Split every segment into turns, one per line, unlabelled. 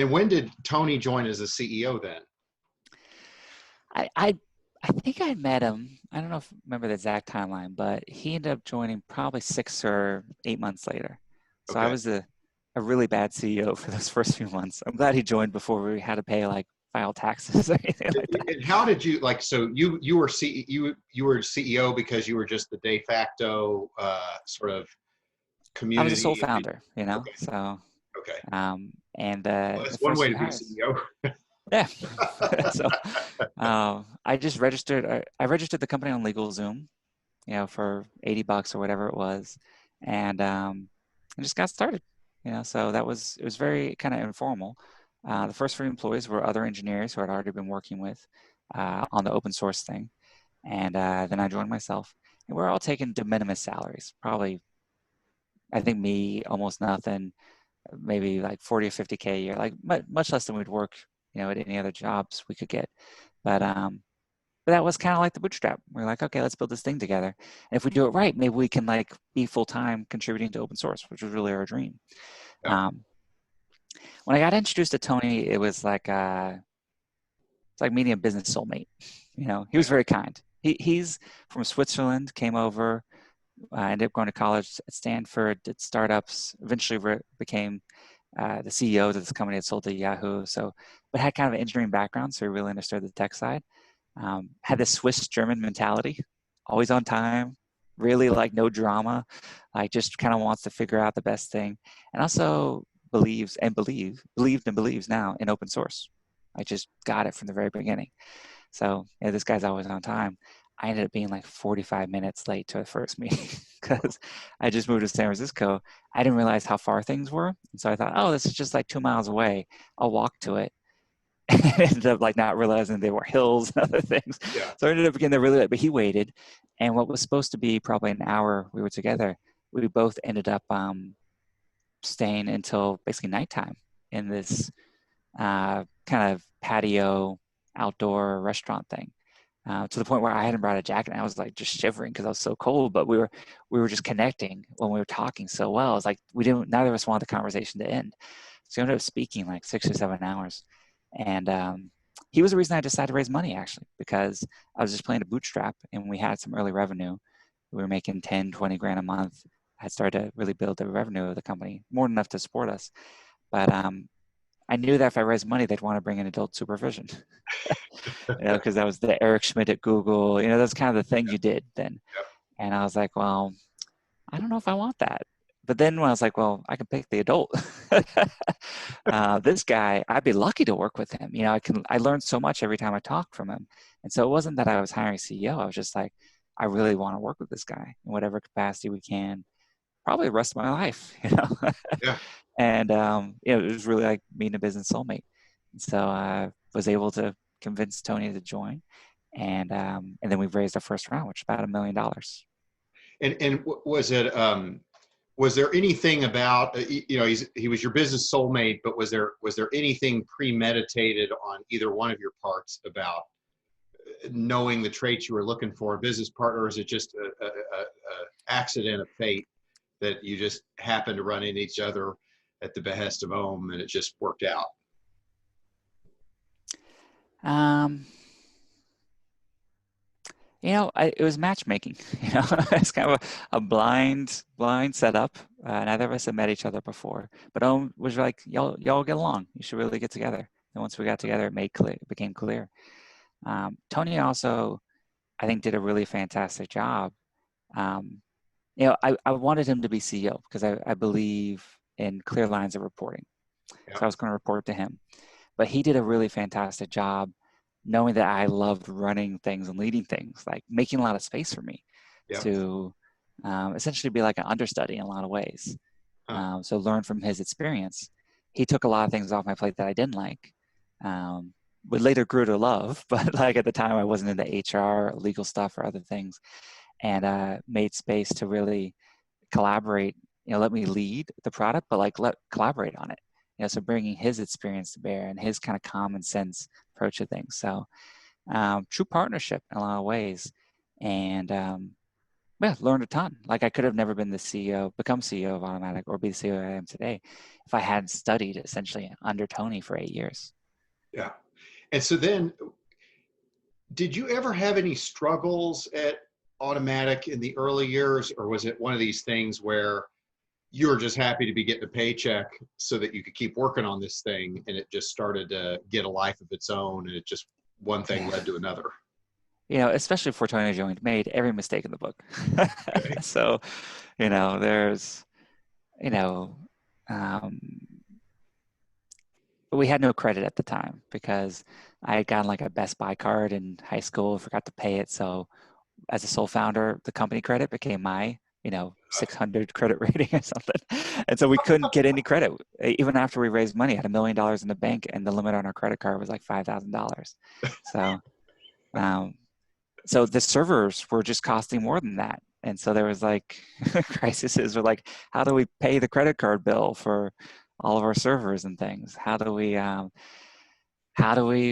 And when did Tony join as a CEO then?
I, I, I think I met him. I don't know if remember the exact timeline, but he ended up joining probably 6 or 8 months later. So I
Okay.
was a really bad CEO for those first few months. I'm glad he joined before we had to pay like file taxes or anything like that.
And how did you like? So you were you were CEO because you were just the de facto sort of
I was a sole
community.
founder, you know.
Okay.
So
Okay.
and
Well,
the
that's one
first
way
few
to be
hires,
CEO.
yeah. So I just registered. I registered the company on LegalZoom, you know, for $80 or whatever it was, and I just got started. You know, so it was very kind of informal. The first three employees were other engineers who I'd already been working with on the open source thing, and then I joined myself, and we're all taking de minimis salaries. Probably, I think me almost nothing, maybe like 40 or 50K a year, like much less than we'd work, you know, at any other jobs we could get. But but that was kind of like the bootstrap. We're like, okay, let's build this thing together. And if we do it right, maybe we can like be full time contributing to open source, which was really our dream.
Yeah.
Um, when I got introduced to Tony, it's like meeting a business soulmate. You know, he was
Yeah.
very kind. He's from Switzerland, came over, ended up going to college at Stanford, did startups, eventually became the CEO of this company that sold to Yahoo. So, but had kind of an engineering background, so he really understood the tech side. Had this Swiss German mentality, always on time, really like no drama, like just kind of wants to figure out the best thing, and also believed and believes now in open source. I just got it from the very beginning. So yeah, this guy's always on time. I ended up being like 45 minutes late to the first meeting because I just moved to San Francisco. I didn't realize how far things were. And so I thought, oh, this is just like 2 miles away. I'll walk to it. And I ended up like not realizing they were hills and other things.
Yeah.
So I ended up getting there really late, but he waited. And what was supposed to be probably an hour we were together, we both ended up staying until basically nighttime in this kind of patio outdoor restaurant thing. To the point where I hadn't brought a jacket and I was like just shivering because I was so cold, but we were just connecting when we were talking so well. It's like neither of us wanted the conversation to end. So we ended up speaking like 6 or 7 hours. And he was the reason I decided to raise money actually, because I was just playing a bootstrap and we had some early revenue. We were making 10, 20 grand a month. I started to really build the revenue of the company, more than enough to support us. But I knew that if I raised money, they'd want to bring in adult supervision, you know, because that was the Eric Schmidt at Google. You know, that's kind of the thing you did then.
Yep.
And I was like, well, I don't know if I want that. But then when I was like, well, I can pick the adult. This guy, I'd be lucky to work with him. You know, I learned so much every time I talked from him. And so it wasn't that I was hiring a CEO. I was just like, I really want to work with this guy in whatever capacity we can, probably the rest of my life, you know.
Yeah.
And you know, it was really like meeting a business soulmate. And so I was able to convince Tony to join, and then we've raised our first round, which is about $1 million.
And was there anything about you know he was your business soulmate, but was there anything premeditated on either one of your parts about knowing the traits you were looking for a business partner, or is it just a accident of fate that you just happened to run into each other at the behest of Ohm and it just worked out?
Um, you know, it was matchmaking. You know, it's kind of a blind setup. Neither of us had met each other before, but Ohm was like, y'all get along. You should really get together. And once we got together, it became clear. Tony also, I think, did a really fantastic job. Um, you know, I wanted him to be CEO because I believe in clear lines of reporting.
Yeah.
So I was going to report to him. But he did a really fantastic job knowing that I loved running things and leading things, like making a lot of space for me
Yeah.
to essentially be like an understudy in a lot of ways.
Huh.
So learn from his experience. He took a lot of things off my plate that I didn't like. But later grew to love, but like at the time I wasn't into HR, legal stuff, or other things, and made space to really collaborate. You know, let me lead the product, but like let collaborate on it. You know, so bringing his experience to bear and his kind of common sense approach to things. So true partnership in a lot of ways, and yeah, learned a ton. Like I could have never been the CEO, become CEO of Automatic, or be the CEO I am today if I hadn't studied essentially under Tony for 8 years.
Yeah. And so then, did you ever have any struggles at Automatic in the early years, or was it one of these things where you were just happy to be getting a paycheck so that you could keep working on this thing, and it just started to get a life of its own, and it just one thing
Yeah.
led to another?
Especially before Tony joined, made every mistake in the book.
Okay.
So, there's, you know, um, we had no credit at the time because I had gotten like a Best Buy card in high school, forgot to pay it. So as a sole founder, the company credit became my, 600 credit rating or something. And so we couldn't get any credit. Even after we raised money, I had $1 million in the bank and the limit on our credit card was like $5,000. So, um, so the servers were just costing more than that. And so there was like crises were like, how do we pay the credit card bill for all of our servers and things? How do we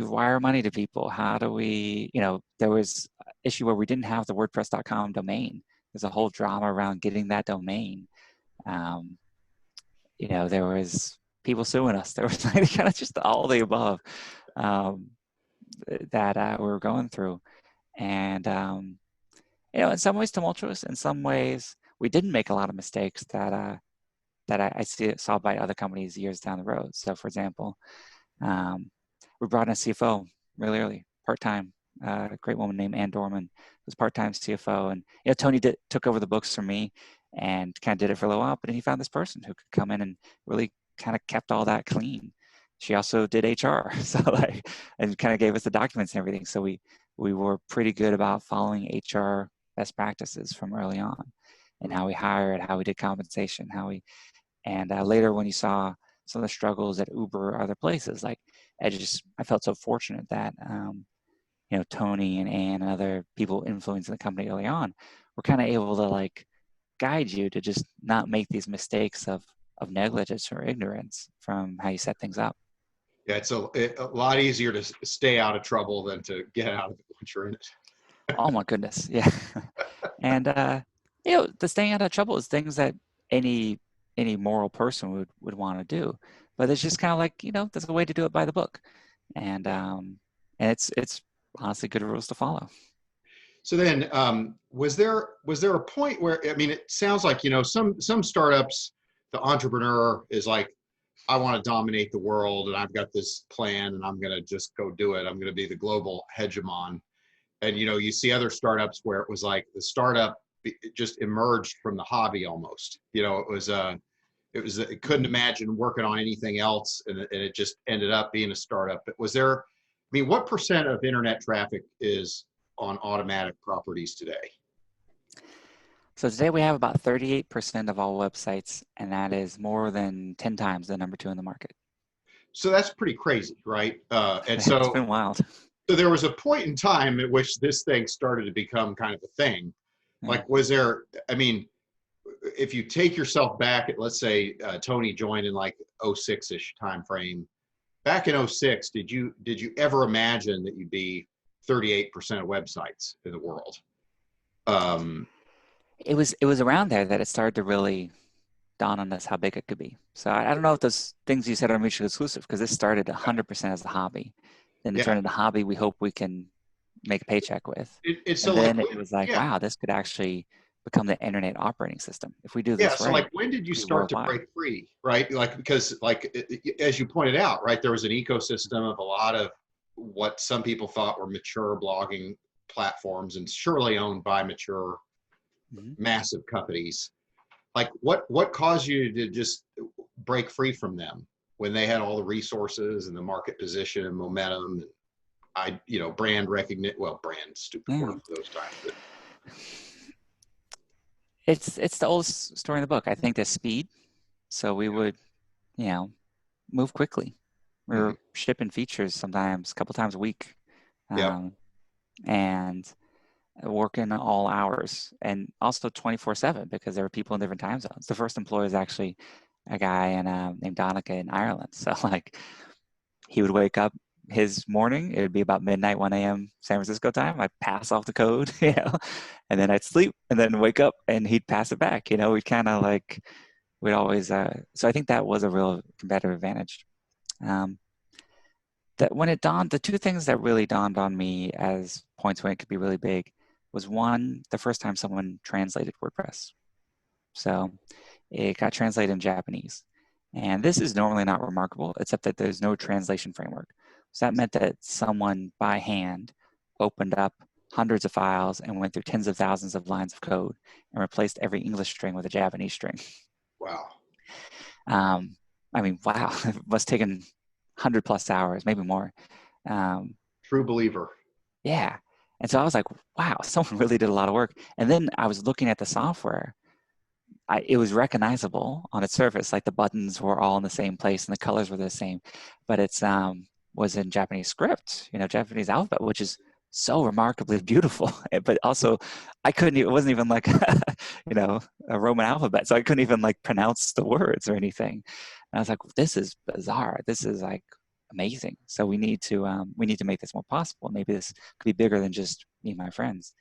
wire money to people? How do we, there was an issue where we didn't have the WordPress.com domain. There's a whole drama around getting that domain. Um, there was people suing us. There was like kind of just all the above um, that we were going through. And, in some ways tumultuous, in some ways we didn't make a lot of mistakes that I saw by other companies years down the road. So for example, we brought in a CFO really early, part-time, a great woman named Ann Dorman, was part-time CFO. And, Tony took over the books from me and kind of did it for a little while, but then he found this person who could come in and really kind of kept all that clean. She also did HR, and kind of gave us the documents and everything. So we were pretty good about following HR best practices from early on, and how we hired, how we did compensation, and later when you saw some of the struggles at Uber or other places, like I felt so fortunate that Tony and Ann and other people influencing the company early on were kind of able to like guide you to just not make these mistakes of negligence or ignorance from how you set things up.
Yeah, it's a lot easier to stay out of trouble than to get out of it once you're in it.
Oh my goodness, yeah. And the staying out of trouble is things that any moral person would want to do, but it's just kind of like there's a way to do it by the book, and it's honestly good rules to follow.
So then, was there a point where, I mean, it sounds like some startups, the entrepreneur is like, I want to dominate the world, and I've got this plan, and I'm going to just go do it. I'm going to be the global hegemon. And you see other startups where it was like the startup just emerged from the hobby almost. It couldn't imagine working on anything else, and it just ended up being a startup. But was there, I mean, what % of internet traffic is on Automatic properties today?
So today we have about 38% of all websites, and that is more than 10 times the number 2 in the market.
So that's pretty crazy, right? And
so it's been wild.
So there was a point in time at which this thing started to become kind of a thing.
Yeah.
Like, was there, I mean, if you take yourself back at, let's say, Tony joined in like 06-ish time frame, back in 06, did you ever imagine that you'd be 38% of websites in the world?
It was around there that it started to really dawn on us how big it could be. So I don't know if those things you said are mutually exclusive, because this started 100% as a hobby. Then it turned into a hobby we hope we can make a paycheck with.
It's
and
so
then
like,
it was like, wow, this could actually become the internet operating system if we do this right.
So like, when did you start to break free, right? Like, because like, as you pointed out, right, there was an ecosystem of a lot of what some people thought were mature blogging platforms, and surely owned by mature, massive companies. Like, what caused you to just break free from them when they had all the resources and the market position and momentum and brand recognition? Well, brand, stupid word for those times. But
it's the oldest story in the book. I think the speed. So we would, move quickly. We were shipping features sometimes a couple times a week, and working all hours, and also 24/7, because there were people in different time zones. The first employee is actually a guy named Donica in Ireland. So like, he would wake up his morning, it would be about midnight, 1 a.m. San Francisco time. I'd pass off the code, and then I'd sleep and then wake up and he'd pass it back. We'd kind of like, we'd always, so I think that was a real competitive advantage. Um, that when it dawned, the two things that really dawned on me as points when it could be really big was one, the first time someone translated WordPress. So it got translated in Japanese. And this is normally not remarkable, except that there's no translation framework. So that meant that someone by hand opened up hundreds of files and went through tens of thousands of lines of code and replaced every English string with a Japanese string.
Wow.
I mean, wow, it must have taken 100 plus hours, maybe more.
True believer.
Yeah. And so I was like, wow, someone really did a lot of work. And then I was looking at the software. It was recognizable on its surface, like the buttons were all in the same place and the colors were the same, but it's was in Japanese script, Japanese alphabet, which is so remarkably beautiful. But also, I couldn't. It wasn't even like a Roman alphabet, so I couldn't even like pronounce the words or anything. And I was like, this is bizarre. This is like amazing. So we need to make this more possible. Maybe this could be bigger than just me and my friends.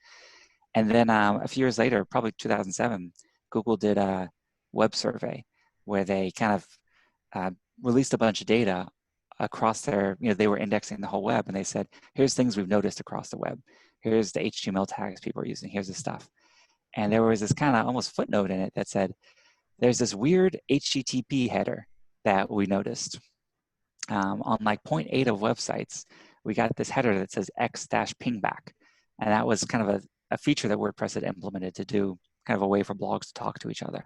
And then a few years later, probably 2007, Google did a web survey where they kind of released a bunch of data across they were indexing the whole web, and they said, here's things we've noticed across the web. Here's the HTML tags people are using. Here's the stuff. And there was this kind of almost footnote in it that said, there's this weird HTTP header that we noticed. On like 0.8 of websites, we got this header that says x-pingback. And that was kind of a feature that WordPress had implemented to do kind of a way for blogs to talk to each other.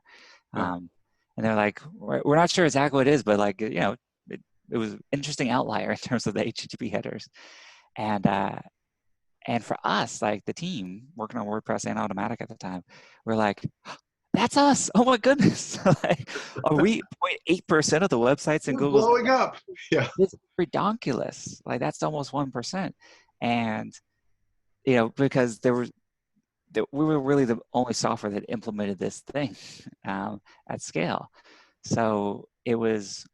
And they're like, we're not sure exactly what it is, but like, it was an interesting outlier in terms of the HTTP headers. And for us, like the team working on WordPress and Automatic at the time, we're like, that's us. Oh my goodness. Like, are we 0.8% of the websites in
We're
Google's?
blowing up. Yeah.
It's redonkulous. Like that's almost 1%. And, because we were really the only software that implemented this thing at scale. So it was,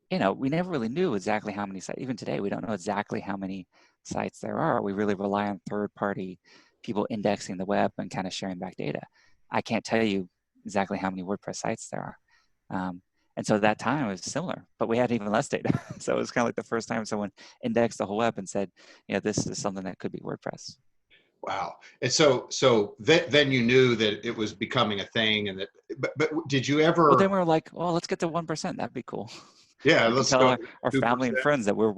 we never really knew exactly how many sites. Even today, we don't know exactly how many sites there are. We really rely on third-party people indexing the web and kind of sharing back data. I can't tell you exactly how many WordPress sites there are. And so that time it was similar, but we had even less data. So it was kind of like the first time someone indexed the whole web and said, this is something that could be WordPress.
Wow. And so then you knew that it was becoming a thing, and but did you ever?
Well, then we were like, well, let's get to 1%. That'd be cool.
Yeah,
We can
let's
tell
go.
our
2%.
family and friends that we're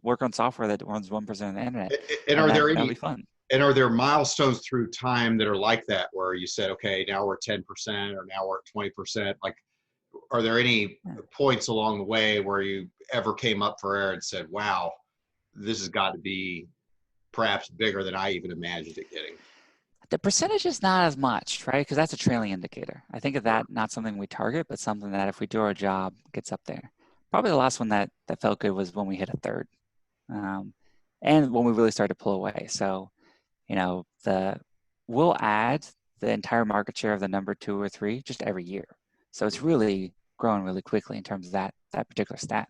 work on software that runs 1% of the internet.
And are there
that'll
any?
be fun.
And are there milestones through time that are like that, where you said, okay, now we're 10%, or now we're at 20%? Like, are there any points along the way where you ever came up for air and said, wow, this has got to be perhaps bigger than I even imagined it getting?
The percentage is not as much, right? Because that's a trailing indicator. I think of that not something we target, but something that if we do our job, gets up there. Probably the last one that felt good was when we hit a third, and when we really started to pull away. So, we'll add the entire market share of the number 2 or 3 just every year. So it's really growing really quickly in terms of that particular stat.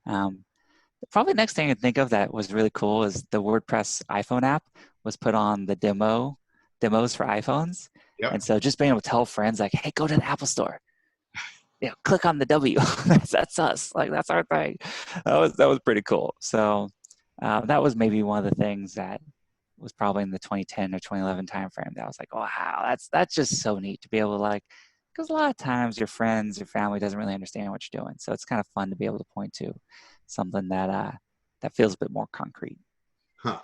Probably the next thing I think of that was really cool is the WordPress iPhone app was put on the demos for iPhones.
Yep.
And so just being able to tell friends like, hey, go to the Apple Store. Click on the W. that's us. Like that's our thing. That was pretty cool. So that was maybe one of the things that was probably in the 2010 or 2011 timeframe that I was like, oh, wow, that's just so neat to be able to like, because a lot of times your friends, your family doesn't really understand what you're doing. So it's kind of fun to be able to point to something that feels a bit more concrete.
Huh.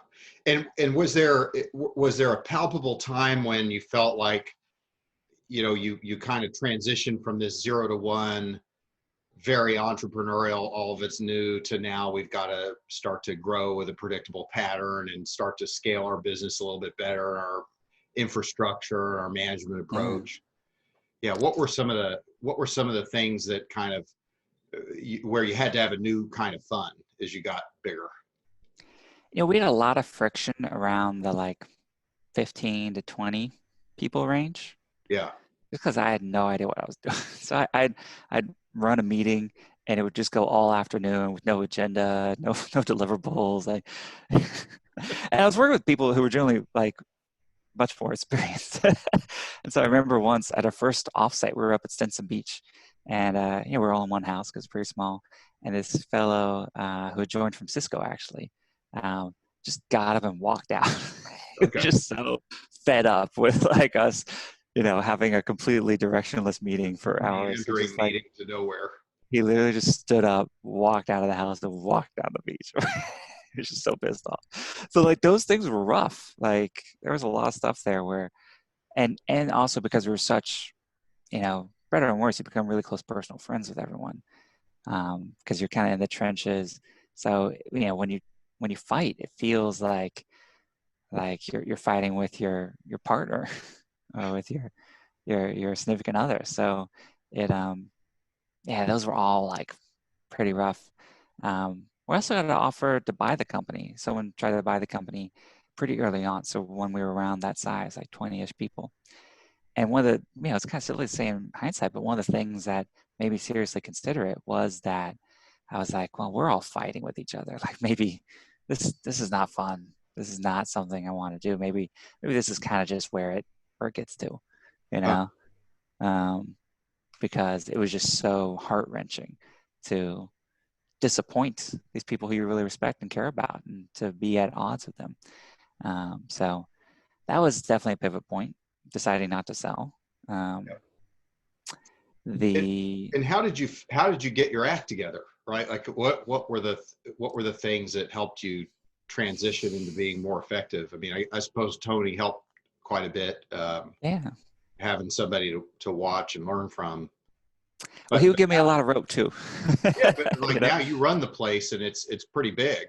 And was there a palpable time when you felt like, you kind of transitioned from this 0 to 1, very entrepreneurial, all of it's new, to now we've got to start to grow with a predictable pattern and start to scale our business a little bit better, our infrastructure, our management approach? Yeah. What were some of the things that kind of where you had to have a new kind of fun as you got bigger?
We had a lot of friction around the like 15 to 20 people range.
Yeah.
because I had no idea what I was doing. So I'd run a meeting and it would just go all afternoon with no agenda, no no deliverables. And I was working with people who were generally like much more experienced. And so I remember once at our first offsite, we were up at Stinson Beach, and we were all in one house because it's pretty small. And this fellow who had joined from Cisco actually um, just got up and walked out. He was
Okay.
just so fed up with like us, having a completely directionless meeting for hours. So
Meandering
just like
meeting to nowhere.
he literally just stood up, walked out of the house, and walked down the beach. He was just so pissed off. So like those things were rough. Like there was a lot of stuff there where, and also because we were such, better and worse, you become really close personal friends with everyone because you're kind of in the trenches. So when you fight, it feels like you're fighting with your partner or with your significant other. So it yeah, those were all like pretty rough. We also got an offer to buy the company. Someone tried to buy the company pretty early on. So when we were around that size, like 20-ish people. And one of the, it's kind of silly to say in hindsight, but one of the things that made me seriously consider it was that I was like, well, we're all fighting with each other. Like maybe this is not fun. This is not something I want to do. Maybe this is kind of just where it gets to, you
Uh,
know, um, because it was just so heart wrenching to disappoint these people who you really respect and care about, and to be at odds with them. So that was definitely a pivot point, deciding not to sell. Um,
yeah. And,
the
and how did you get your act together? Right? Like what were the things that helped you transition into being more effective? I mean, I suppose Tony helped quite a bit,
Yeah,
having somebody to watch and learn from.
well, he
But
would give me a lot of rope too.
yeah, but
you
like
know,
now you run the place and it's pretty big.